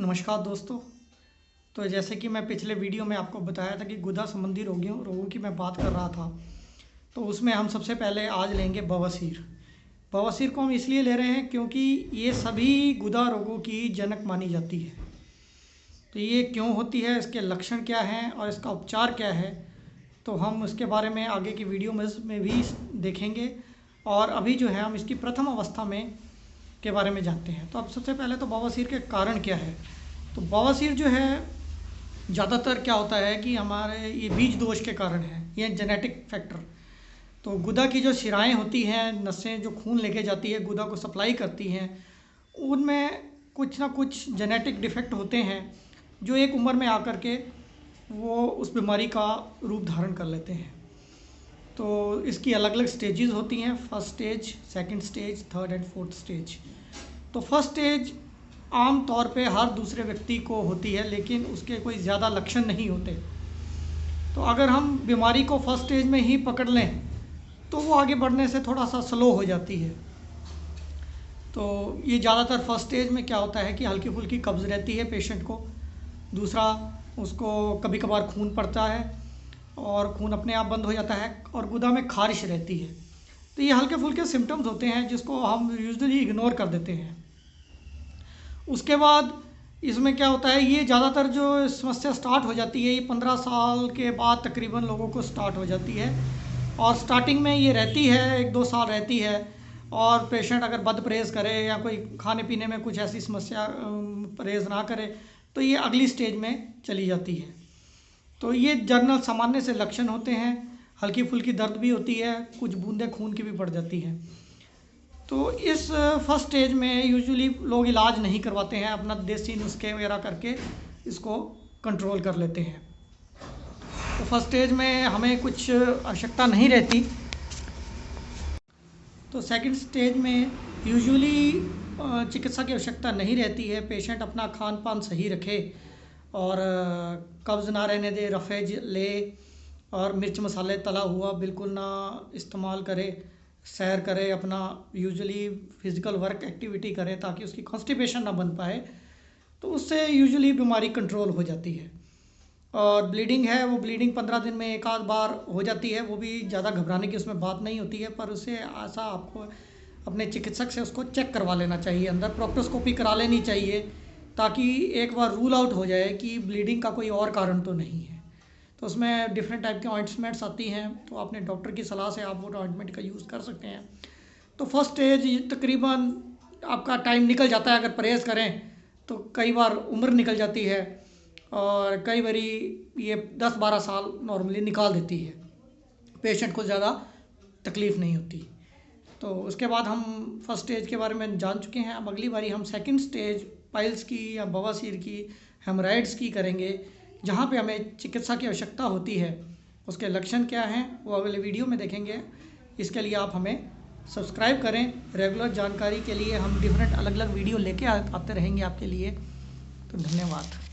नमस्कार दोस्तों। तो जैसे कि मैं पिछले वीडियो में आपको बताया था कि गुदा संबंधी रोगों की मैं बात कर रहा था, तो उसमें हम सबसे पहले आज लेंगे बवासीर। बवासीर को हम इसलिए ले रहे हैं क्योंकि ये सभी गुदा रोगों की जनक मानी जाती है। तो ये क्यों होती है, इसके लक्षण क्या हैं और इसका उपचार क्या है, तो हम उसके बारे में आगे की वीडियो में भी देखेंगे। और अभी जो है हम इसकी प्रथम अवस्था में के बारे में जानते हैं। तो अब सबसे पहले तो बवासीर के कारण क्या है। तो बवासीर जो है ज़्यादातर क्या होता है कि हमारे ये बीज दोष के कारण है, ये जेनेटिक फैक्टर। तो गुदा की जो शिराएँ होती हैं, नसें जो खून लेके जाती है, गुदा को सप्लाई करती हैं, उनमें कुछ ना कुछ जेनेटिक डिफेक्ट होते हैं जो एक उम्र में आकर के वो उस बीमारी का रूप धारण कर लेते हैं। तो इसकी अलग अलग स्टेजेस होती हैं, first stage, second stage, third and fourth stage. तो फर्स्ट स्टेज आम तौर पे हर दूसरे व्यक्ति को होती है, लेकिन उसके कोई ज़्यादा लक्षण नहीं होते। तो अगर हम बीमारी को फर्स्ट स्टेज में ही पकड़ लें तो वो आगे बढ़ने से थोड़ा सा स्लो हो जाती है। तो ये ज़्यादातर फर्स्ट स्टेज में क्या होता है कि हल्की फुल्की कब्ज़ रहती है पेशेंट को। दूसरा, उसको कभी कभार खून पड़ता है और खून अपने आप बंद हो जाता है और गुदा में खारिश रहती है। तो ये हल्के फुल्के सिम्टम्स होते हैं जिसको हम यूजुअली इग्नोर कर देते हैं। उसके बाद इसमें क्या होता है, ये ज़्यादातर जो समस्या स्टार्ट हो जाती है ये 15 साल के बाद तकरीबन लोगों को स्टार्ट हो जाती है। और स्टार्टिंग में ये रहती है, 1-2 साल रहती है। और पेशेंट अगर बद परहेज़ करे या कोई खाने पीने में कुछ ऐसी समस्या परहेज़ ना करे तो ये अगली स्टेज में चली जाती है। तो ये जनरल सामान्य से लक्षण होते हैं। हल्की फुल्की दर्द भी होती है, कुछ बूंदें खून की भी पड़ जाती हैं। तो इस फर्स्ट स्टेज में यूजुअली लोग इलाज नहीं करवाते हैं, अपना देसी नुस्खे वगैरह करके इसको कंट्रोल कर लेते हैं। तो फर्स्ट स्टेज में हमें कुछ आवश्यकता नहीं रहती। तो सेकंड स्टेज में यूजुअली चिकित्सा की आवश्यकता नहीं रहती है। पेशेंट अपना खान पान सही रखे और कब्ज़ ना रहने दे, रफ़ेज ले और मिर्च मसाले तला हुआ बिल्कुल ना इस्तेमाल करे, सैर करे, अपना यूजुअली फ़िज़िकल वर्क एक्टिविटी करे ताकि उसकी कॉन्स्टिपेशन ना बन पाए। तो उससे यूजुअली बीमारी कंट्रोल हो जाती है। और ब्लीडिंग है, वो ब्लीडिंग 15 दिन में एक आध बार हो जाती है, वो भी ज़्यादा घबराने की उसमें बात नहीं होती है। पर उससे ऐसा आपको अपने चिकित्सक से उसको चेक करवा लेना चाहिए, अंदर प्रोक्टोस्कोपी करा लेनी चाहिए ताकि एक बार रूल आउट हो जाए कि ब्लीडिंग का कोई और कारण तो नहीं है। तो उसमें डिफरेंट टाइप के ऑइंटमेंट्स आती हैं, तो अपने डॉक्टर की सलाह से आप वो ऑइंटमेंट का यूज़ कर सकते हैं। तो फर्स्ट स्टेज तकरीबन आपका टाइम निकल जाता है, अगर परहेज़ करें तो कई बार उम्र निकल जाती है और कई बारी ये 10-12 साल नॉर्मली निकाल देती है। पेशेंट को ज़्यादा तकलीफ़ नहीं होती। तो उसके बाद हम फर्स्ट स्टेज के बारे में जान चुके हैं। अब अगली बारी हम सेकंड स्टेज पाइल्स की या बवासीर की, हेमराइड्स की करेंगे, जहाँ पे हमें चिकित्सा की आवश्यकता होती है। उसके लक्षण क्या हैं वो अगले वीडियो में देखेंगे। इसके लिए आप हमें सब्सक्राइब करें। रेगुलर जानकारी के लिए हम डिफरेंट अलग अलग वीडियो लेके आते रहेंगे आपके लिए। तो धन्यवाद।